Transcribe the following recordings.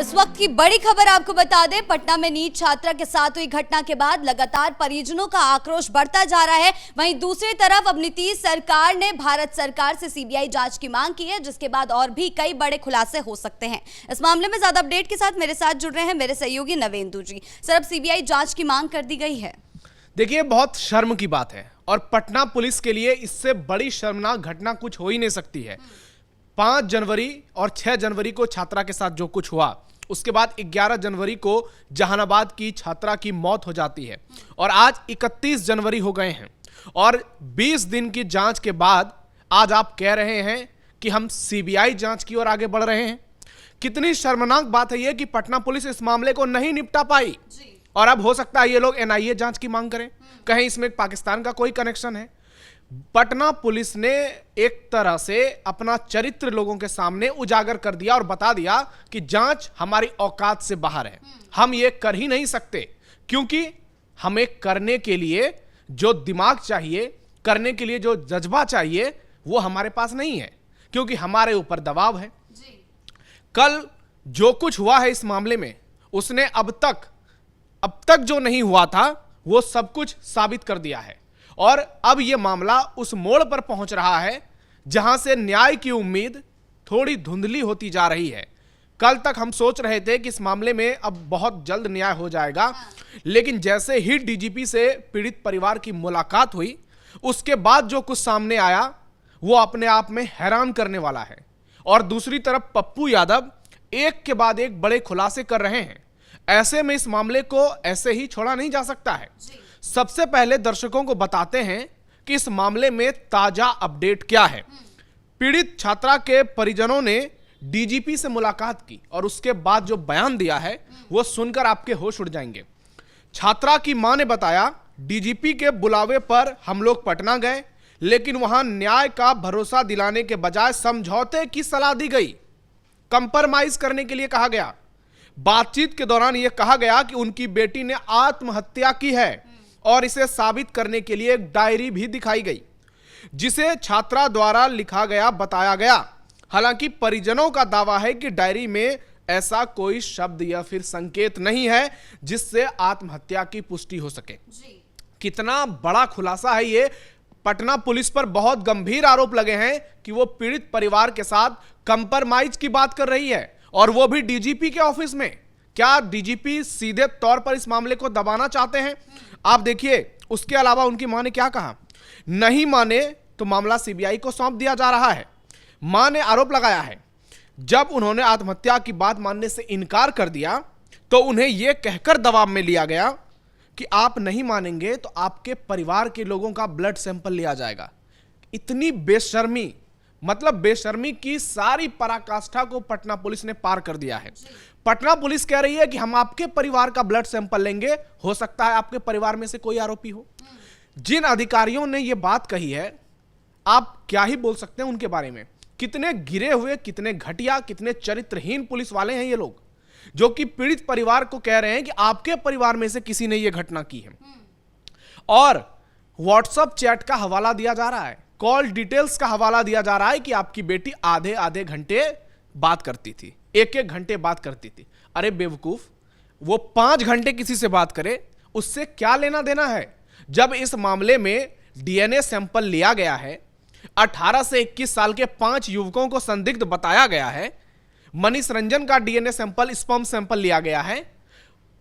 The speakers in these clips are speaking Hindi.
इस वक्त की बड़ी खबर आपको बता दें, पटना में नीट छात्रा के साथ हुई घटना के बाद लगातार परिजनों का आक्रोश बढ़ता जा रहा है। वहीं दूसरी तरफ अब नीतीश सरकार ने भारत सरकार से सीबीआई जांच की मांग की है, जिसके बाद और भी कई बड़े खुलासे हो सकते हैं। इस मामले में ज्यादा अपडेट के साथ मेरे साथ जुड़ रहे हैं मेरे सहयोगी नवेंदु जी। सर, अब सीबीआई जांच की मांग कर दी गई है। देखिए, बहुत शर्म की बात है और पटना पुलिस के लिए इससे बड़ी शर्मनाक घटना कुछ हो ही नहीं सकती है। 5 जनवरी और 6 जनवरी को छात्रा के साथ जो कुछ हुआ, उसके बाद 11 जनवरी को जहानाबाद की छात्रा की मौत हो जाती है और आज 31 जनवरी हो गए हैं और 20 दिन की जांच के बाद आज आप कह रहे हैं कि हम सीबीआई जांच की ओर आगे बढ़ रहे हैं। कितनी शर्मनाक बात है यह कि पटना पुलिस इस मामले को नहीं निपटा पाई और अब हो सकता है ये लोग एनआईए जांच की मांग करें। कहीं इसमें पाकिस्तान का कोई कनेक्शन है? पटना पुलिस ने एक तरह से अपना चरित्र लोगों के सामने उजागर कर दिया और बता दिया कि जांच हमारी औकात से बाहर है, हम ये कर ही नहीं सकते, क्योंकि हमें करने के लिए जो दिमाग चाहिए, करने के लिए जो जज्बा चाहिए, वो हमारे पास नहीं है, क्योंकि हमारे ऊपर दबाव है। कल जो कुछ हुआ है इस मामले में, उसने अब तक जो नहीं हुआ था वो सब कुछ साबित कर दिया है और अब यह मामला उस मोड़ पर पहुंच रहा है जहां से न्याय की उम्मीद थोड़ी धुंधली होती जा रही है। कल तक हम सोच रहे थे कि इस मामले में अब बहुत जल्द न्याय हो जाएगा, लेकिन जैसे ही डीजीपी से पीड़ित परिवार की मुलाकात हुई, उसके बाद जो कुछ सामने आया वो अपने आप में हैरान करने वाला है। और दूसरी तरफ पप्पू यादव एक के बाद एक बड़े खुलासे कर रहे हैं। ऐसे में इस मामले को ऐसे ही छोड़ा नहीं जा सकता है। सबसे पहले दर्शकों को बताते हैं कि इस मामले में ताजा अपडेट क्या है। पीड़ित छात्रा के परिजनों ने डीजीपी से मुलाकात की और उसके बाद जो बयान दिया है वो सुनकर आपके होश उड़ जाएंगे। छात्रा की मां ने बताया, डीजीपी के बुलावे पर हम लोग पटना गए, लेकिन वहां न्याय का भरोसा दिलाने के बजाय समझौते की सलाह दी गई, कंप्रोमाइज करने के लिए कहा गया। बातचीत के दौरान यह कहा गया कि उनकी बेटी ने आत्महत्या की है और इसे साबित करने के लिए एक डायरी भी दिखाई गई, जिसे छात्रा द्वारा लिखा गया बताया गया। हालांकि परिजनों का दावा है कि डायरी में ऐसा कोई शब्द या फिर संकेत नहीं है जिससे आत्महत्या की पुष्टि हो सके। कितना बड़ा खुलासा है ये। पटना पुलिस पर बहुत गंभीर आरोप लगे हैं कि वो पीड़ित परिवार के साथ कंप्रोमाइज की बात कर रही है और वो भी डीजीपी के ऑफिस में। क्या डीजीपी सीधे तौर पर इस मामले को दबाना चाहते हैं? आप देखिए, उसके अलावा उनकी मां ने क्या कहा। नहीं माने तो मामला सीबीआई को सौंप दिया जा रहा है। मां ने आरोप लगाया है, जब उन्होंने आत्महत्या की बात मानने से इनकार कर दिया तो उन्हें यह कहकर दबाव में लिया गया कि आप नहीं मानेंगे तो आपके परिवार के लोगों का ब्लड सैंपल लिया जाएगा। इतनी बेशर्मी, मतलब बेशर्मी की सारी पराकाष्ठा को पटना पुलिस ने पार कर दिया है। पटना पुलिस कह रही है कि हम आपके परिवार का ब्लड सैंपल लेंगे, हो सकता है आपके परिवार में से कोई आरोपी हो। जिन अधिकारियों ने यह बात कही है, आप क्या ही बोल सकते हैं उनके बारे में। कितने गिरे हुए, कितने घटिया, कितने चरित्रहीन पुलिस वाले हैं ये लोग, जो कि पीड़ित परिवार को कह रहे हैं कि आपके परिवार में से किसी ने यह घटना की है। और व्हाट्सएप चैट का हवाला दिया जा रहा है, कॉल डिटेल्स का हवाला दिया जा रहा है कि आपकी बेटी आधे आधे घंटे बात करती थी, एक एक घंटे बात करती थी। अरे बेवकूफ, वो 5 घंटे किसी से बात करे, उससे क्या लेना देना है? जब इस मामले में डीएनए सैंपल लिया गया है, 18 से 21 साल के 5 युवकों को संदिग्ध बताया गया है, मनीष रंजन का डीएनए सैंपल, स्पर्म सैंपल लिया गया है,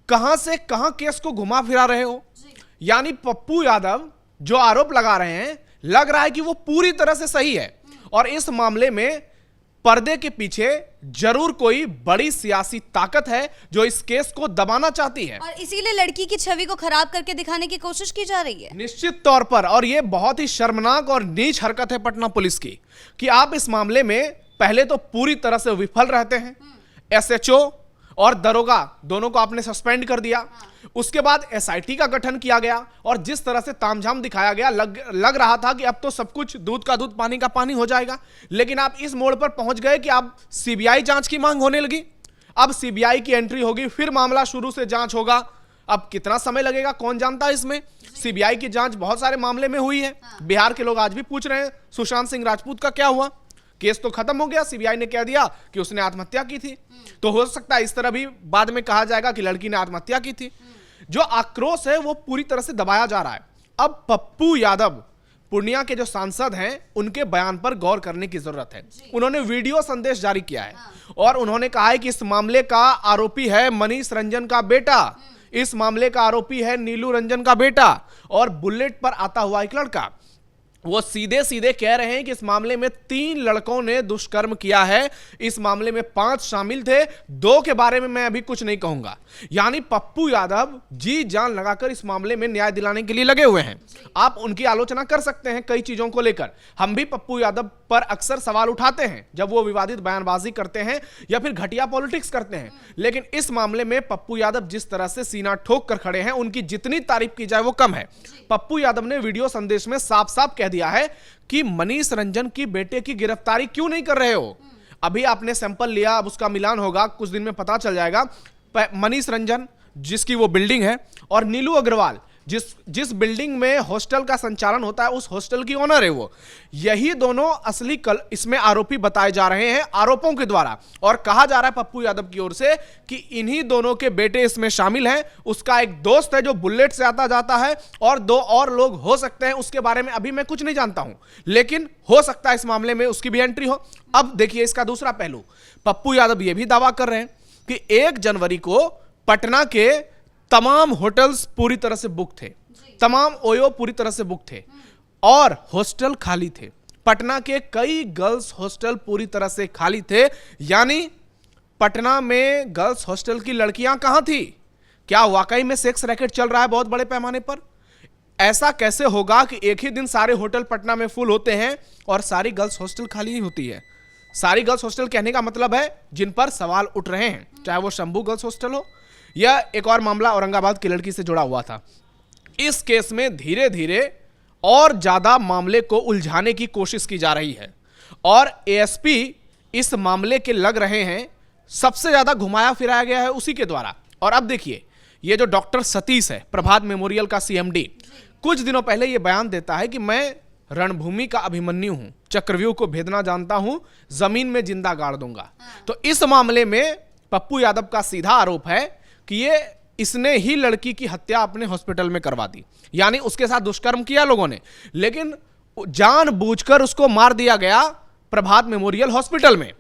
कहां से कहां केस को घुमा फिरा रहे हो। यानी पप्पू यादव जो आरोप लगा रहे हैं, लग रहा है कि वो पूरी तरह से सही है और इस मामले में पर्दे के पीछे जरूर कोई बड़ी सियासी ताकत है जो इस केस को दबाना चाहती है और इसीलिए लड़की की छवि को खराब करके दिखाने की कोशिश की जा रही है। निश्चित तौर पर। और यह बहुत ही शर्मनाक और नीच हरकत है पटना पुलिस की कि आप इस मामले में पहले तो पूरी तरह से विफल रहते हैं। एसएचओ और दरोगा दोनों को आपने सस्पेंड कर दिया। उसके बाद एसआईटी का गठन किया गया और जिस तरह से तामझाम दिखाया गया, लग रहा था कि अब तो सब कुछ दूध का दूध पानी का पानी हो जाएगा। लेकिन आप इस मोड़ पर पहुंच गए कि अब सीबीआई जांच की मांग होने लगी। अब सीबीआई की एंट्री होगी, फिर मामला शुरू से जांच होगा। अब कितना समय लगेगा कौन जानता है। इसमें सीबीआई की जांच बहुत सारे मामले में हुई है। बिहार के लोग आज भी पूछ रहे हैं सुशांत सिंह राजपूत का क्या हुआ, केस तो खत्म हो गया, सीबीआई ने कह दिया कि उसने आत्महत्या की थी। तो हो सकता है इस तरह भी बाद में कहा जाएगा कि लड़की ने आत्महत्या की थी। जो आक्रोश है वो पूरी तरह से दबाया जा रहा है। अब पप्पू यादव पूर्णिया के जो सांसद हैं उनके बयान पर गौर करने की जरूरत है। उन्होंने वीडियो संदेश जारी किया है और उन्होंने कहा है कि इस मामले का आरोपी है मनीष रंजन का बेटा, इस मामले का आरोपी है नीलू रंजन का बेटा और बुलेट पर आता हुआ एक लड़का। वो सीधे सीधे कह रहे हैं कि इस मामले में 3 लड़कों ने दुष्कर्म किया है, इस मामले में 5 शामिल थे, 2 के बारे में मैं अभी कुछ नहीं कहूंगा। यानी पप्पू यादव जी जान लगाकर इस मामले में न्याय दिलाने के लिए लगे हुए हैं। आप उनकी आलोचना कर सकते हैं कई चीजों को लेकर, हम भी पप्पू यादव पर अक्सर सवाल उठाते हैं जब वो विवादित बयानबाजी करते हैं या फिर घटिया पॉलिटिक्स करते हैं, लेकिन इस मामले में पप्पू यादव जिस तरह से सीना ठोक कर खड़े हैं, उनकी जितनी तारीफ की जाए वो कम है। पप्पू यादव ने वीडियो संदेश में साफ साफ कह दिया है कि मनीष रंजन की बेटे की गिरफ्तारी क्यों नहीं कर रहे हो। अभी आपने सैंपल लिया, अब उसका मिलान होगा, कुछ दिन में पता चल जाएगा। मनीष रंजन जिसकी वो बिल्डिंग है और नीलू अग्रवाल जिस बिल्डिंग में हॉस्टल का संचालन होता है उस हॉस्टल की ओनर है वो, यही दोनों असली इसमें आरोपी बताए जा रहे हैं आरोपों के द्वारा। और कहा जा रहा है पप्पू यादव की ओर से कि इन्हीं दोनों के बेटे इसमें शामिल हैं। उसका एक दोस्त है जो बुलेट से आता जाता है और 2 और लोग हो सकते हैं, उसके बारे में अभी मैं कुछ नहीं जानता हूं, लेकिन हो सकता है इस मामले में उसकी भी एंट्री हो। अब देखिए इसका दूसरा पहलू, पप्पू यादव यह भी दावा कर रहे हैं कि 1 जनवरी को पटना के तमाम होटल्स पूरी तरह से बुक थे, तमाम ओयो पूरी तरह से बुक थे और हॉस्टल खाली थे। पटना के कई गर्ल्स हॉस्टल पूरी तरह से खाली थे। यानी पटना में गर्ल्स हॉस्टल की लड़कियां कहां थी? क्या वाकई में सेक्स रैकेट चल रहा है बहुत बड़े पैमाने पर? ऐसा कैसे होगा कि एक ही दिन सारे होटल पटना में फुल होते हैं और सारी गर्ल्स हॉस्टल खाली नहीं होती है? सारी गर्ल्स हॉस्टल कहने का मतलब है जिन पर सवाल उठ रहे हैं, चाहे वो शंभू गर्ल्स हॉस्टल हो या एक और मामला औरंगाबाद की लड़की से जुड़ा हुआ था। इस केस में धीरे धीरे और ज्यादा मामले को उलझाने की कोशिश की जा रही है और एएसपी इस मामले के लग रहे हैं, सबसे ज्यादा घुमाया फिराया गया है उसी के द्वारा। और अब देखिए ये जो डॉक्टर सतीश है, प्रभात मेमोरियल का सीएमडी, कुछ दिनों पहले ये बयान देता है कि मैं रणभूमि का अभिमन्यु हूं, चक्रव्यूह को भेदना जानता हूं, जमीन में जिंदा गाड़ दूंगा। तो इस मामले में पप्पू यादव का सीधा आरोप है कि इसने ही लड़की की हत्या अपने हॉस्पिटल में करवा दी, यानी उसके साथ दुष्कर्म किया लोगों ने, लेकिन जानबूझकर उसको मार दिया गया प्रभात मेमोरियल हॉस्पिटल में।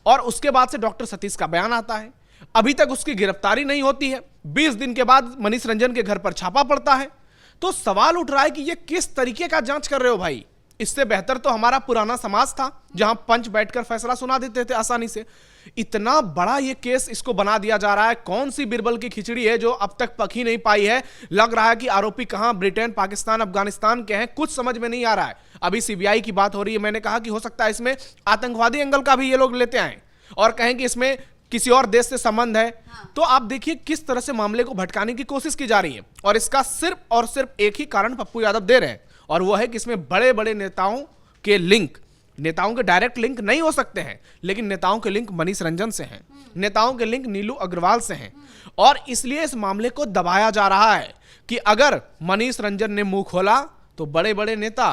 और उसके बाद से डॉक्टर सतीश का बयान आता है, अभी तक उसकी गिरफ्तारी नहीं होती है। 20 दिन के बाद मनीष रंजन के घर पर छापा पड़ता है। तो सवाल उठ रहा है कि ये किस तरीके का जांच कर रहे हो भाई? इससे बेहतर तो हमारा पुराना समाज था जहां पंच बैठकर फैसला सुना देते थे आसानी से। इतना बड़ा ये केस इसको बना दिया जा रहा है। कौन सी बिरबल की खिचड़ी है जो अब तक पक ही नहीं पाई है? लग रहा है कि आरोपी कहां ब्रिटेन, पाकिस्तान, अफगानिस्तान के हैं, कुछ समझ में नहीं आ रहा है। अभी सीबीआई की बात हो रही है, मैंने कहा कि हो सकता है इसमें आतंकवादी एंगल का भी ये लोग लेते आए और कहें कि इसमें किसी और देश से संबंध है। तो आप देखिए किस तरह से मामले को भटकाने की कोशिश की जा रही है और इसका सिर्फ और सिर्फ एक ही कारण पप्पू यादव दे रहे हैं और वो है कि इसमें बड़े बड़े नेताओं के लिंक, नेताओं के डायरेक्ट लिंक नहीं हो सकते हैं, लेकिन नेताओं के लिंक मनीष रंजन से हैं, नेताओं के लिंक नीलू अग्रवाल से हैं और इसलिए इस मामले को दबाया जा रहा है कि अगर मनीष रंजन ने मुंह खोला तो बड़े बड़े नेता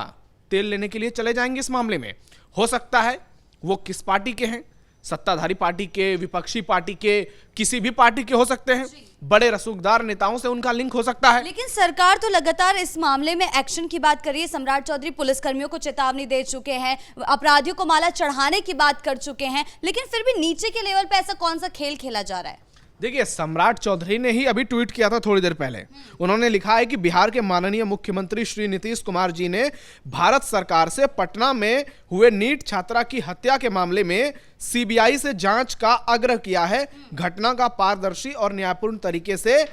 तेल लेने के लिए चले जाएंगे इस मामले में। हो सकता है वो किस पार्टी के हैं, सत्ताधारी पार्टी के, विपक्षी पार्टी के, किसी भी पार्टी के हो सकते हैं, बड़े रसूखदार नेताओं से उनका लिंक हो सकता है। लेकिन सरकार तो लगातार इस मामले में एक्शन की बात कर रही है। सम्राट चौधरी पुलिसकर्मियों को चेतावनी दे चुके हैं, अपराधियों को माला चढ़ाने की बात कर चुके हैं, लेकिन फिर भी नीचे के लेवल पे ऐसा कौन सा खेल खेला जा रहा है? देखिए सम्राट चौधरी ने ही अभी ट्वीट किया था थोड़ी देर पहले। उन्होंने लिखा है कि बिहार के माननीय मुख्यमंत्री श्री नीतीश कुमार जी ने भारत सरकार से पटना में हुए नीट छात्रा की हत्या के मामले में सीबीआई से जांच का आग्रह किया है। घटना का पारदर्शी और न्यायपूर्ण तरीके से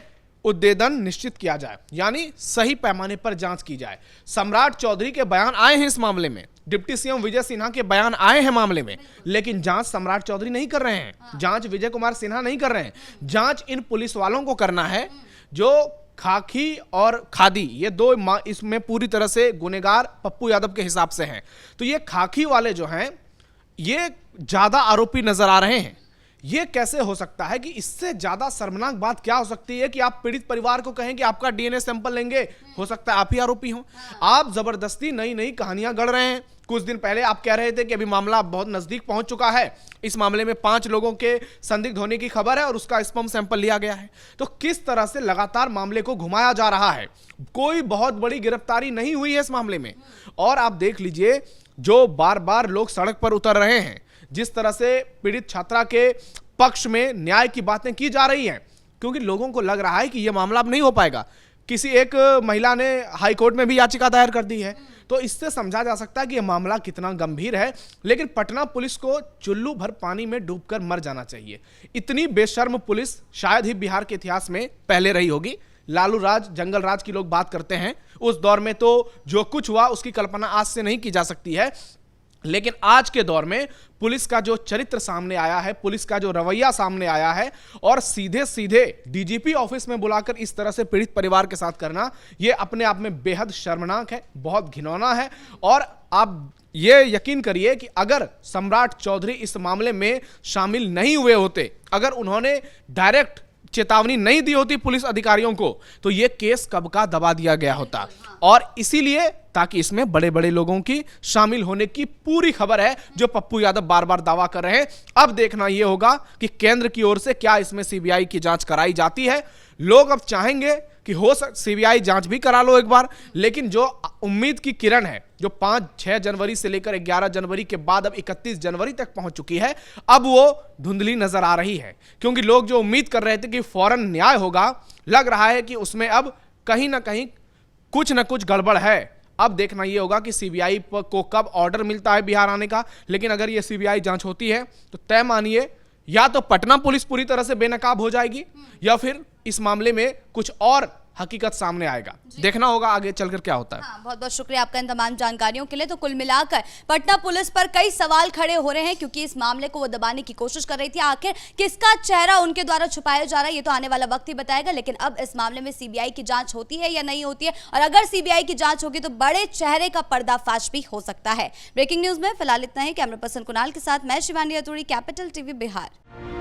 उद्भेदन निश्चित किया जाए, यानी सही पैमाने पर जांच की जाए। सम्राट चौधरी के बयान आए हैं इस मामले में, डिप्टी सीएम विजय सिन्हा के बयान आए हैं मामले में, लेकिन जांच सम्राट चौधरी नहीं कर रहे हैं, जांच विजय कुमार सिन्हा नहीं कर रहे हैं। जांच इन पुलिस वालों को करना है जो खाकी और खादी, ये दो इसमें पूरी तरह से गुनहगार पप्पू यादव के हिसाब से हैं। तो ये खाकी वाले जो हैं ये ज्यादा आरोपी नजर आ रहे हैं। ये कैसे हो सकता है कि इससे ज्यादा शर्मनाक बात क्या हो सकती है कि आप पीड़ित परिवार को कहें कि आपका डीएनए सैंपल लेंगे, हो सकता है आप ही आरोपी हो। आप जबरदस्ती नई नई कहानियां गढ़ रहे हैं, कुछ दिन पहले आप कह रहे थे कि अभी मामला बहुत नजदीक पहुंच चुका है, इस मामले में 5 लोगों के संदिग्ध होने की खबर है और उसका स्पर्म सैंपल लिया गया है। तो किस तरह से लगातार मामले को घुमाया जा रहा है, कोई बहुत बड़ी गिरफ्तारी नहीं हुई है इस मामले में। और आप देख लीजिए, जो बार बार लोग सड़क पर उतर रहे हैं, जिस तरह से पीड़ित छात्रा के पक्ष में न्याय की बातें की जा रही हैं, क्योंकि लोगों को लग रहा है कि यह मामला अब नहीं हो पाएगा। किसी एक महिला ने हाई कोर्ट में भी याचिका दायर कर दी है। तो इससे समझा जा सकता है कि यह मामला कितना गंभीर है। लेकिन पटना पुलिस को चुल्लू भर पानी में डूबकर मर जाना चाहिए। इतनी बेशर्म पुलिस शायद ही बिहार के इतिहास में पहले रही होगी। लालू राज, जंगल राज की लोग बात करते हैं, उस दौर में तो जो कुछ हुआ उसकी कल्पना आज से नहीं की जा सकती है। लेकिन आज के दौर में पुलिस का जो चरित्र सामने आया है, पुलिस का जो रवैया सामने आया है, और सीधे सीधे डीजीपी ऑफिस में बुलाकर इस तरह से पीड़ित परिवार के साथ करना, यह अपने आप में बेहद शर्मनाक है, बहुत घिनौना है। और आप ये यकीन करिए कि अगर सम्राट चौधरी इस मामले में शामिल नहीं हुए होते, अगर उन्होंने डायरेक्ट चेतावनी नहीं दी होती पुलिस अधिकारियों को, तो यह केस कब का दबा दिया गया होता। और इसीलिए ताकि इसमें बड़े बड़े लोगों की शामिल होने की पूरी खबर है, जो पप्पू यादव बार बार दावा कर रहे हैं। अब देखना यह होगा कि केंद्र की ओर से क्या इसमें सीबीआई की जांच कराई जाती है। लोग अब चाहेंगे कि हो सीबीआई जांच भी करा लो एक बार, लेकिन जो उम्मीद की किरण है, जो 5-6 जनवरी से लेकर 11 जनवरी के बाद अब 31 जनवरी तक पहुंच चुकी है, अब वो धुंधली नजर आ रही है। क्योंकि लोग जो उम्मीद कर रहे थे कि फौरन न्याय होगा, लग रहा है कि उसमें अब कहीं ना कहीं कुछ ना कुछ गड़बड़ है। अब देखना यह होगा कि सीबीआई को कब ऑर्डर मिलता है बिहार आने का। लेकिन अगर यह सीबीआई जांच होती है तो तय मानिए, या तो पटना पुलिस पूरी तरह से बेनकाब हो जाएगी, या फिर इस मामले में कुछ और हकीकत सामने आएगा। देखना होगा आगे चलकर क्या होता है। बहुत बहुत शुक्रिया आपका इन तमाम जानकारियों के लिए। तो कुल मिलाकर पटना पुलिस पर कई सवाल खड़े हो रहे हैं, क्योंकि इस मामले को वो दबाने की कोशिश कर रही थी। आखिर किसका चेहरा उनके द्वारा छुपाया जा रहा है, ये तो आने वाला वक्त ही बताएगा। लेकिन अब इस मामले में सीबीआई की जांच होती है या नहीं होती है, और अगर सीबीआई की जांच होगी तो बड़े चेहरे का पर्दाफाश भी हो सकता है। ब्रेकिंग न्यूज में फिलहाल इतना ही। कैमरा पर्सन कुणाल के साथ मैं शिवानी अतुरी, कैपिटल टीवी बिहार।